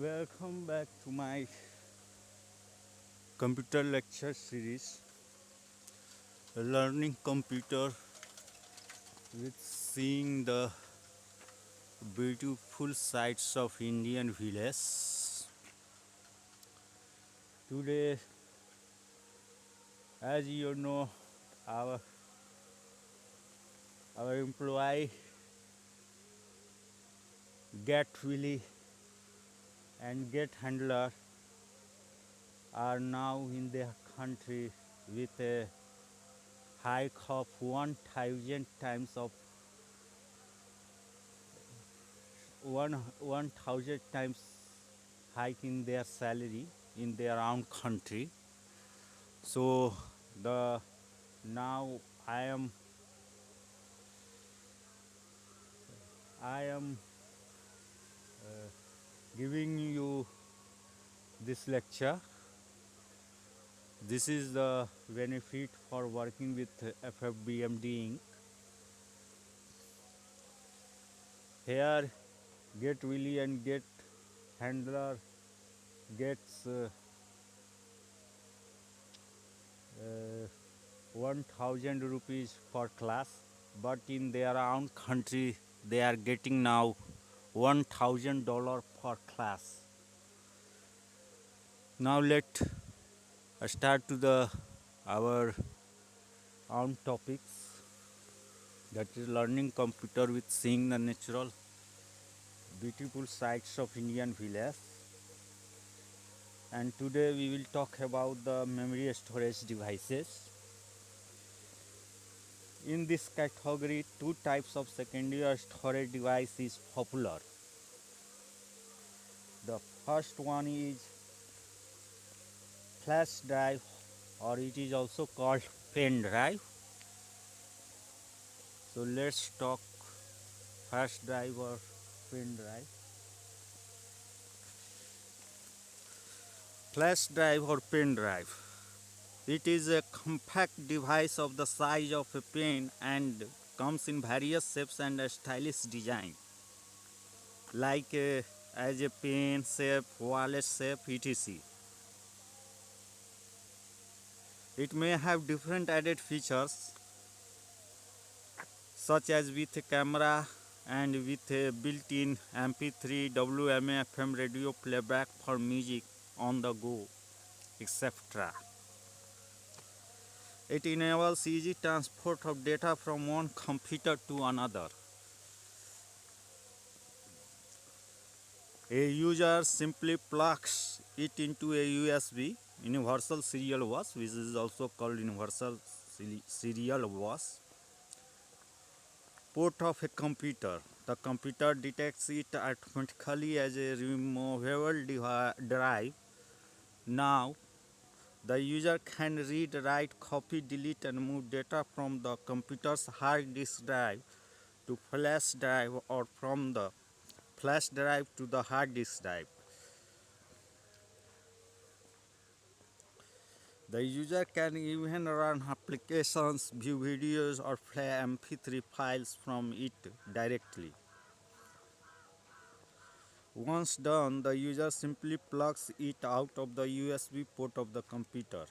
Welcome back to my computer lecture series, Learning Computer with Seeing the Beautiful Sights of Indian Villages. Today, as you know, our, our employee Get Willy and Get Handler are now in their country with a hike of 1000 times of 1000 times hike in their salary in their own country. So the now I am giving you this lecture. This is the benefit for working with FFBMD Inc. Here, Get Willy and Get Handler gets 1000 rupees per class, but in their own country they are getting now $1000 per class. Now let us start to the our own topics, that is learning computer with seeing the natural beautiful sights of Indian village. And today we will talk about the memory storage devices. In this category, two types of secondary storage device is popular. The first one is flash drive, or it is also called pen drive. So let's talk flash drive or pen drive. Flash drive or pen drive. It is a compact device of the size of a pen and comes in various shapes and a stylish design, like as a pen shape, wallet shape, etc. It may have different added features, such as with a camera and with a built-in MP3, WMA, FM radio playback for music on the go, etc. It enables easy transport of data from one computer to another. A user simply plugs it into a USB, universal serial bus, which is also called universal serial bus, port of a computer. The computer detects it automatically as a removable drive. Now, the user can read, write, copy, delete, and move data from the computer's hard disk drive to flash drive, or from the flash drive to the hard disk drive. The user can even run applications, view videos, or play MP3 files from it directly. Once done, the user simply plugs it out of the USB port of the computer.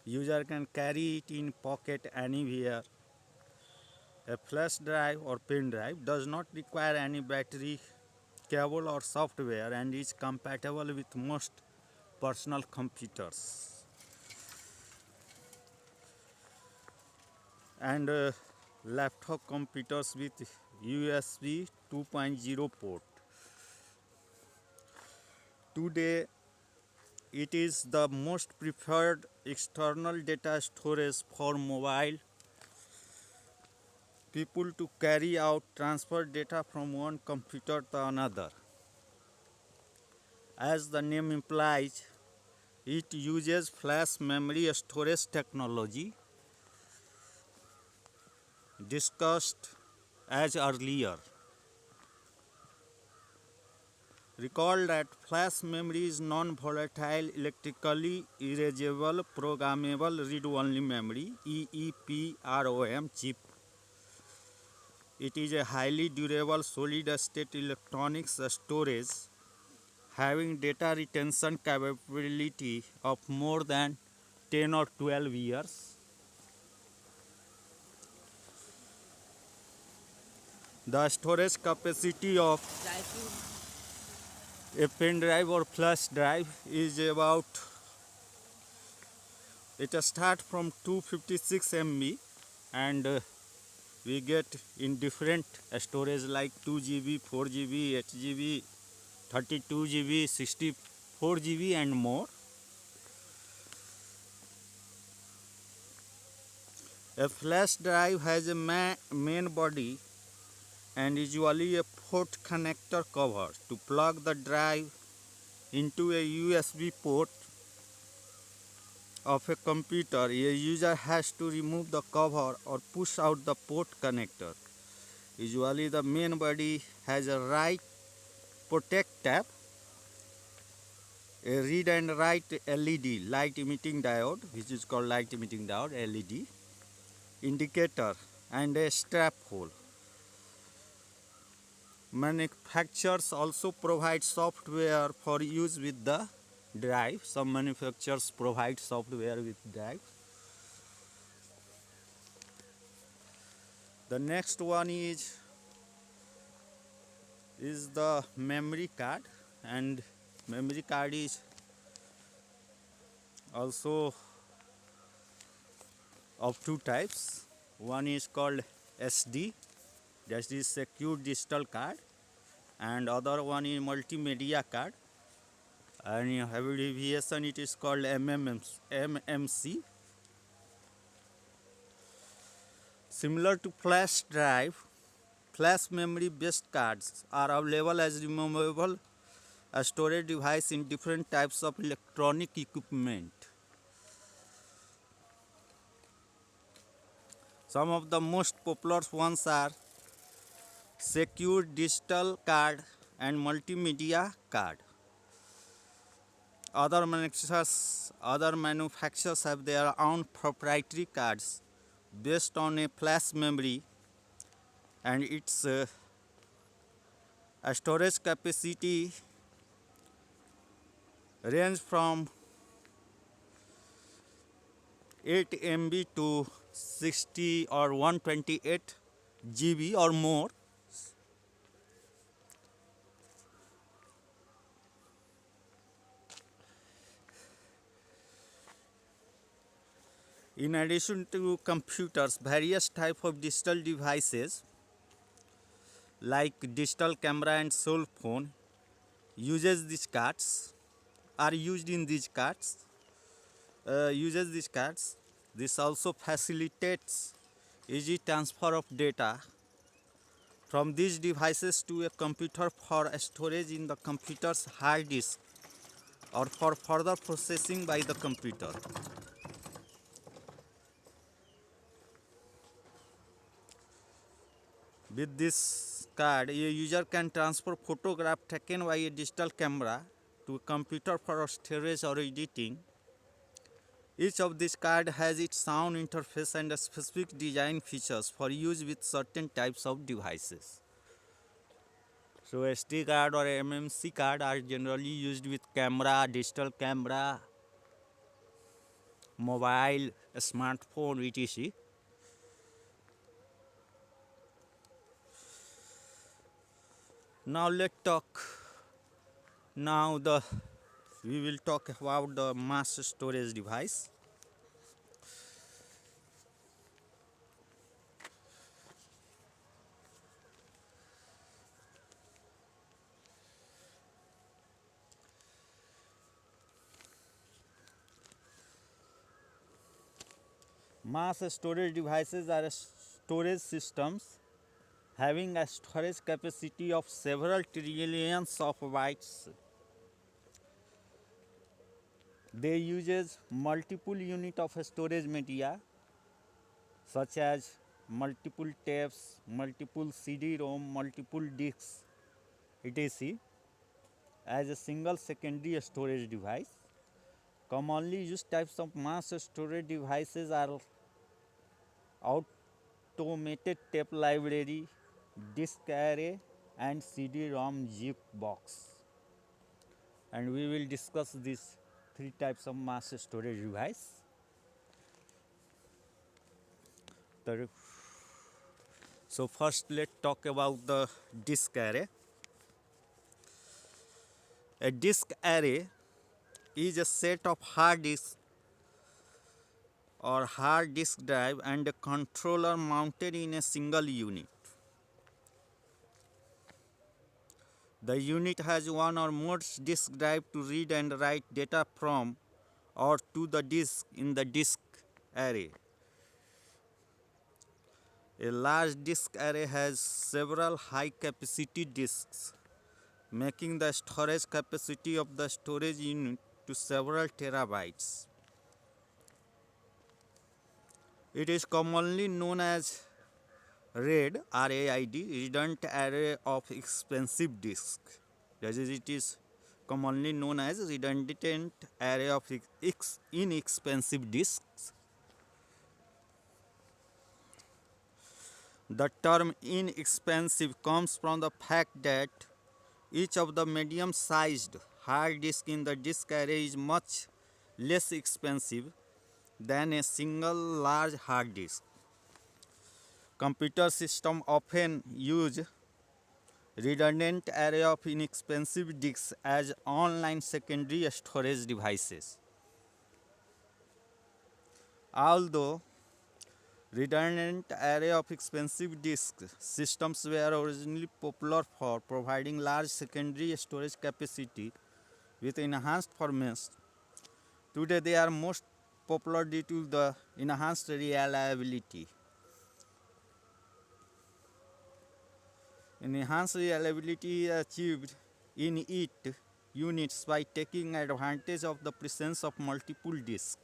User can carry it in pocket anywhere. A flash drive or pen drive does not require any battery, cable, or software, and is compatible with most personal computers and laptop computers with USB 2.0 port. Today, it is the most preferred external data storage for mobile people to carry out transfer data from one computer to another. As the name implies, it uses flash memory storage technology discussed as earlier. Recall that flash memory is non-volatile, electrically erasable, programmable read-only memory (EEPROM) chip. It is a highly durable solid-state electronics storage having data retention capability of more than 10 or 12 years. The storage capacity of a pen drive or flash drive is about, it start from 256 MB, and we get in different storage like 2 GB, 4 GB, 8 GB, 32 GB, 64 GB and more. A flash drive has a main body and usually a port connector cover. To plug the drive into a USB port of a computer, a user has to remove the cover or push out the port connector. Usually the main body has a right protect tab, a read and write LED, light emitting diode, which is called light emitting diode, LED, indicator, and a strap hole. Manufacturers also provide software for use with the drive. Some manufacturers provide software with drive. The next one is the memory card, and memory card is also of two types. One is called SD, that is secure digital card, and other one is multimedia card, and in abbreviation it is called MMC. Similar to flash drive, flash memory based cards are available as removable storage device in different types of electronic equipment. Some of the most popular ones are secure digital card and multimedia card. Other manufacturers have their own proprietary cards based on a flash memory and its storage capacity range from 8 MB to 60 or 128 GB or more. In addition to computers, various types of digital devices like digital camera and cell phone uses these cards, are used in these cards, uses these cards. This also facilitates easy transfer of data from these devices to a computer for storage in the computer's hard disk or for further processing by the computer. With this card, a user can transfer photograph taken by a digital camera to a computer for storage or editing. Each of these cards has its own interface and specific design features for use with certain types of devices. So SD card or MMC card are generally used with camera, digital camera, mobile, smartphone, etc. Now let's talk. Now we will talk about the mass storage device. Mass storage devices are storage systems having a storage capacity of several trillions of bytes. They use multiple units of storage media such as multiple tapes, multiple CD-ROM, multiple disks, etc. as a single secondary storage device. Commonly used types of mass storage devices are automated tape library, disk array, and CD-ROM jukebox. and we will discuss these three types of mass storage device. The- So first let's talk about the disk array. A disk array is a set of hard disks or hard disk drive and a controller mounted in a single unit. The unit has one or more disk drive to read and write data from or to the disk in the disk array. A large disk array has several high capacity disks, making the storage capacity of the storage unit to several terabytes. It is commonly known as RAID, redundant array of expensive disks. That is, it is commonly known as redundant array of inexpensive disks. The term inexpensive comes from the fact that each of the medium-sized hard disk in the disk array is much less expensive than a single large hard disk. Computer systems often use redundant array of inexpensive disks as online secondary storage devices. Although redundant array of expensive disk systems were originally popular for providing large secondary storage capacity with enhanced performance, today they are most popular due to the enhanced reliability. Enhanced reliability is achieved in it units by taking advantage of the presence of multiple disks.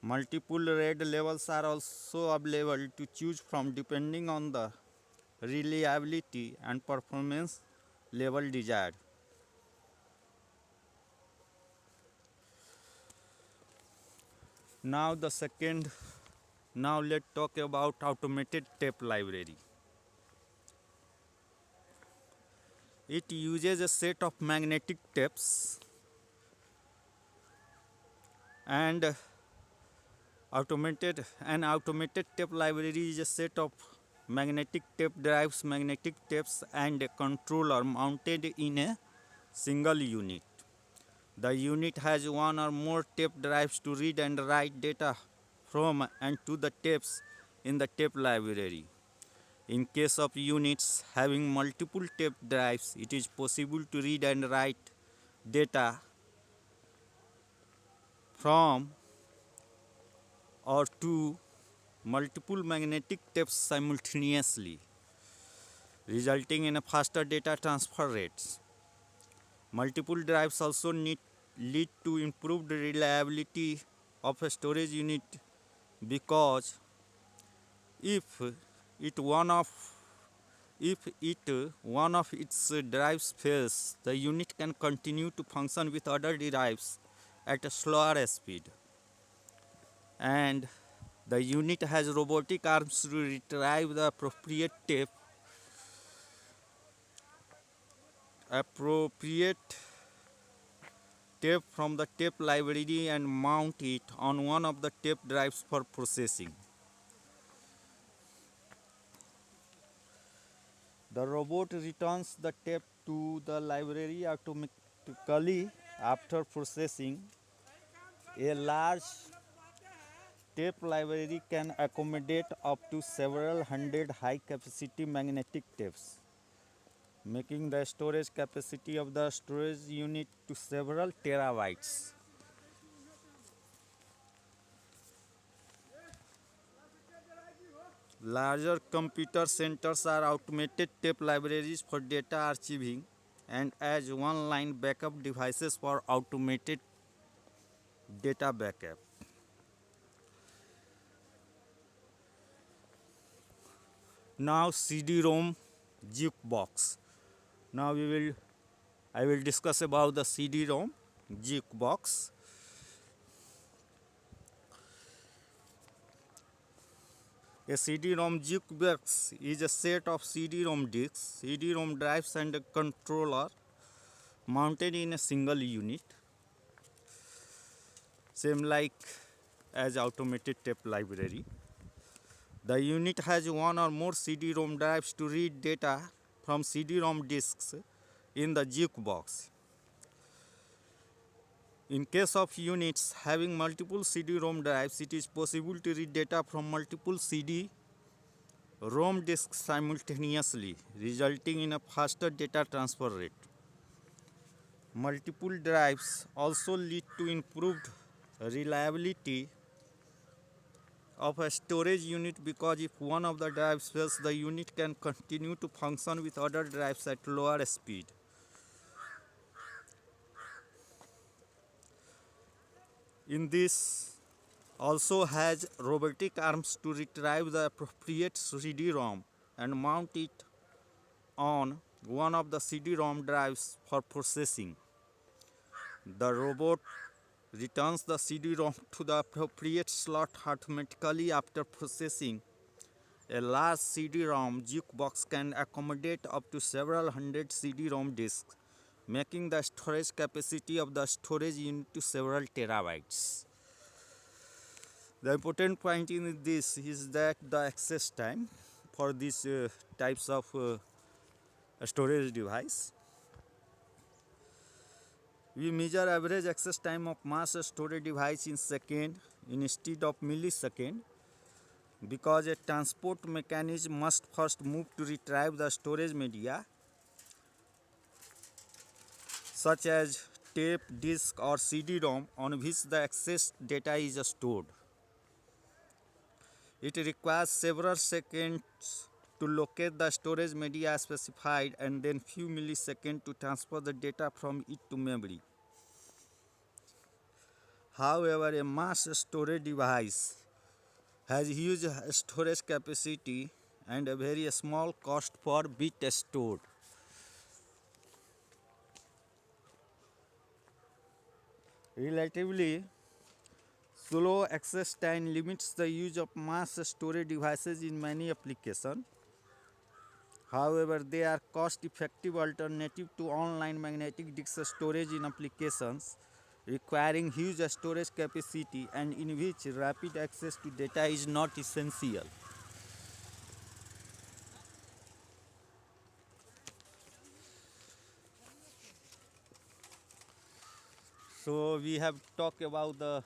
Multiple RAID levels are also available to choose from depending on the reliability and performance level desired. Now let's talk about automated tape library. It uses a set of magnetic tapes and automated tape library is a set of magnetic tape drives, magnetic tapes and a controller mounted in a single unit. The unit has one or more tape drives to read and write data from and to the tapes in the tape library. In case of units having multiple tape drives, it is possible to read and write data from or to multiple magnetic tapes simultaneously, resulting in a faster data transfer rates. Multiple drives also lead to improved reliability of a storage unit because if it one of one of its drives fails, the unit can continue to function with other drives at a slower speed. And the unit has robotic arms to retrieve the appropriate tape from the tape library and mount it on one of the tape drives for processing. The robot returns the tape to the library automatically after processing. A large tape library can accommodate up to several hundred high-capacity magnetic tapes, making the storage capacity of the storage unit to several terabytes. Larger computer centers are automated tape libraries for data archiving and as one-line backup devices for automated data backup. Now CD-ROM jukebox. Now I will discuss about the CD-ROM jukebox. A CD-ROM jukebox is a set of CD-ROM disks, CD-ROM drives and a controller mounted in a single unit, same like as automated tape library. The unit has one or more CD-ROM drives to read data from CD-ROM disks in the jukebox. In case of units having multiple CD-ROM drives, it is possible to read data from multiple CD-ROM disks simultaneously, resulting in a faster data transfer rate. Multiple drives also lead to improved reliability of a storage unit, because if one of the drives fails, the unit can continue to function with other drives at lower speed. In this also has robotic arms to retrieve the appropriate CD-ROM and mount it on one of the CD-ROM drives for processing. The robot returns the CD-ROM to the appropriate slot automatically after processing. A large CD-ROM jukebox can accommodate up to several hundred CD-ROM disks, making the storage capacity of the storage unit to several terabytes. The important point in this is that the access time for these types of storage device. We measure average access time of mass storage device in second instead of millisecond, because a transport mechanism must first move to retrieve the storage media, such as tape, disk or CD-ROM on which the access data is stored. It requires several seconds to locate the storage media specified and then few milliseconds to transfer the data from it to memory. However, a mass storage device has huge storage capacity and a very small cost per bit stored. Relatively slow access time limits the use of mass storage devices in many applications. However, they are cost-effective alternative to online magnetic disk storage in applications requiring huge storage capacity and in which rapid access to data is not essential. So we have talked about the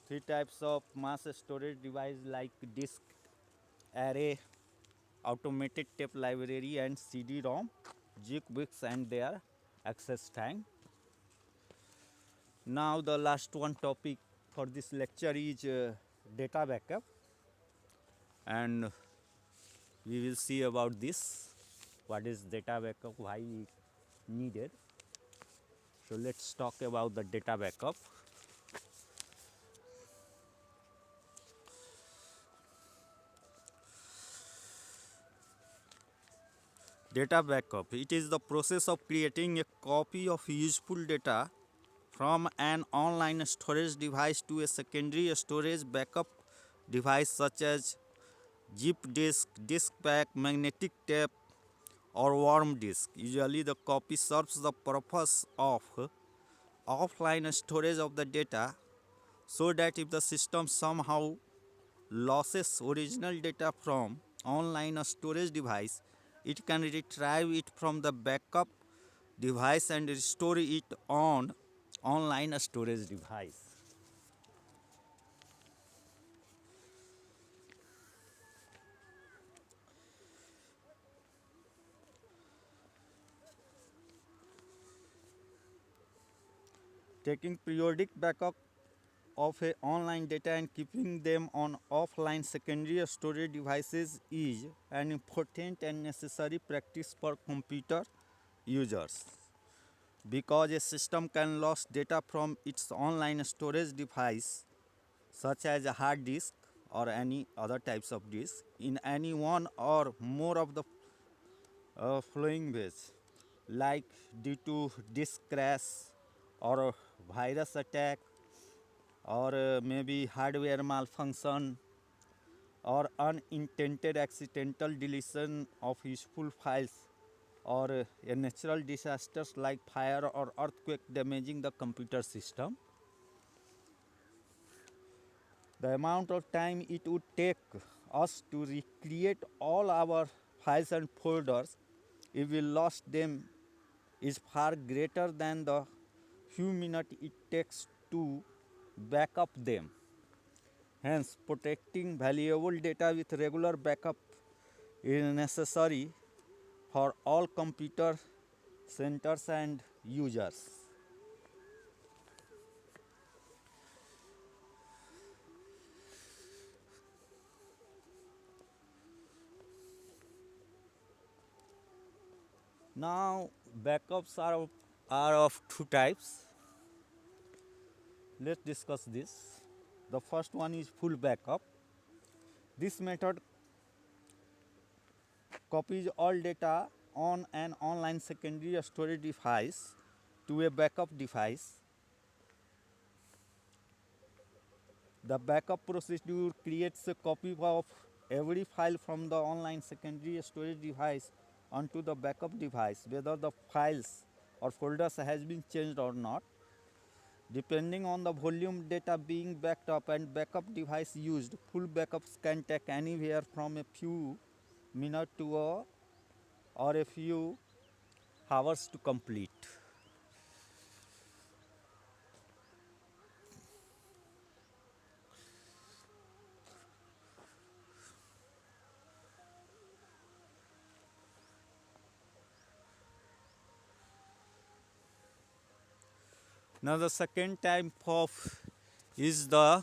three types of mass storage device like disk, array, automated tape library and CD-ROM, jukebox and their access time. Now the last one topic for this lecture is data backup, and we will see about this, what is data backup, why it needed. So let's talk about the data backup. Data backup, it is the process of creating a copy of useful data from an online storage device to a secondary storage backup device such as zip disk, disk pack, magnetic tape or worm disk. Usually the copy serves the purpose of offline storage of the data, so that if the system somehow loses original data from online storage device, it can retrieve it from the backup device and restore it on online storage device. Taking periodic backup of a online data and keeping them on offline secondary storage devices is an important and necessary practice for computer users, because a system can lose data from its online storage device such as a hard disk or any other types of disk in any one or more of the following ways, like due to disk crash or a virus attack or maybe hardware malfunction or unintended accidental deletion of useful files or a natural disasters like fire or earthquake damaging the computer system. The amount of time it would take us to recreate all our files and folders if we lost them is far greater than the few minutes it takes to back up them. Hence, protecting valuable data with regular backup is necessary for all computer centers and users. Now, backups are of two types. Let's discuss this. The first one is full backup. This method copies all data on an online secondary storage device to a backup device. The backup procedure creates a copy of every file from the online secondary storage device onto the backup device, whether the files or folders has been changed or not. Depending on the volume data being backed up and backup device used, full backups can take anywhere from a few minutes to or a few hours to complete. Now the second type of is the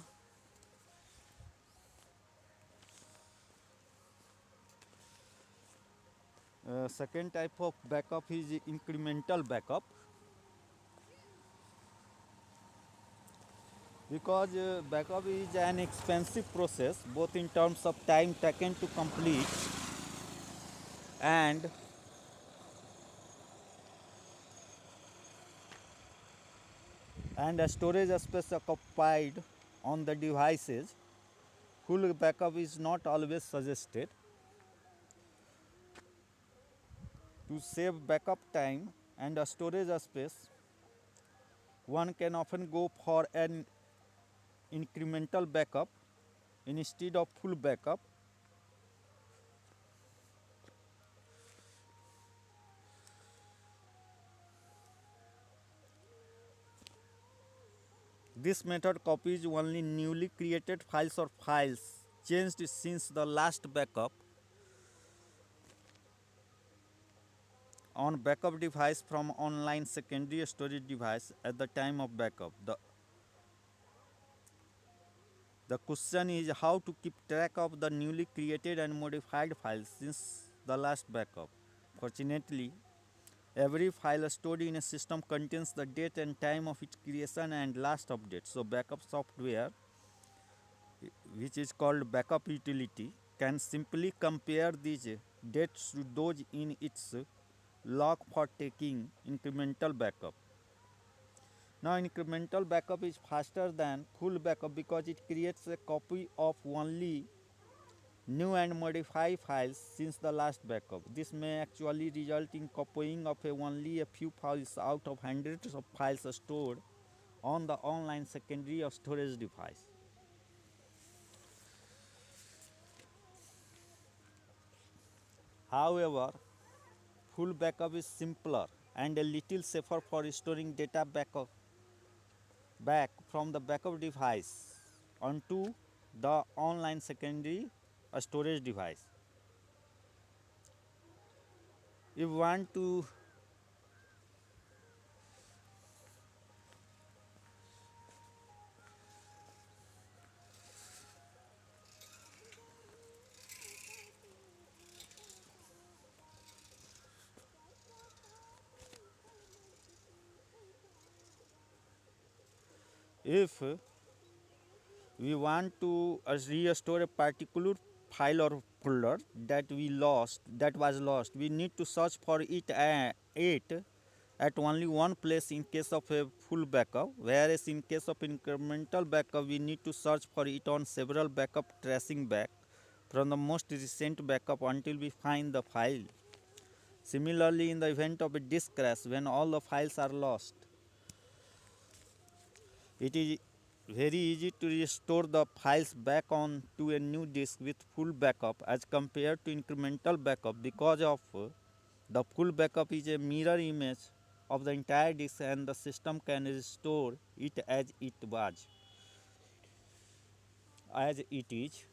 second type of backup is incremental backup, because backup is an expensive process both in terms of time taken to complete and a storage space occupied on the devices. Full backup is not always suggested. To save backup time and a storage space, one can often go for an incremental backup instead of full backup. This method copies only newly created files or files changed since the last backup on backup device from online secondary storage device at the time of backup. The question is how to keep track of the newly created and modified files since the last backup. Fortunately, every file stored in a system contains the date and time of its creation and last update. So backup software, which is called backup utility, can simply compare these dates to those in its log for taking incremental backup. Now incremental backup is faster than full backup because it creates a copy of only new and modified files since the last backup. This may actually result in copying of only a few files out of hundreds of files stored on the online secondary or storage device. However, full backup is simpler and a little safer for storing data back from the backup device onto the online secondary storage device. If we want to if we want to restore a particular file or folder that was lost, we need to search for it at only one place in case of a full backup, whereas in case of incremental backup we need to search for it on several backup, tracing back from the most recent backup until we find the file. Similarly, in the event of a disk crash, when all the files are lost, it is very easy to restore the files back on to a new disk with full backup as compared to incremental backup, because of the full backup is a mirror image of the entire disk and the system can restore it as it is.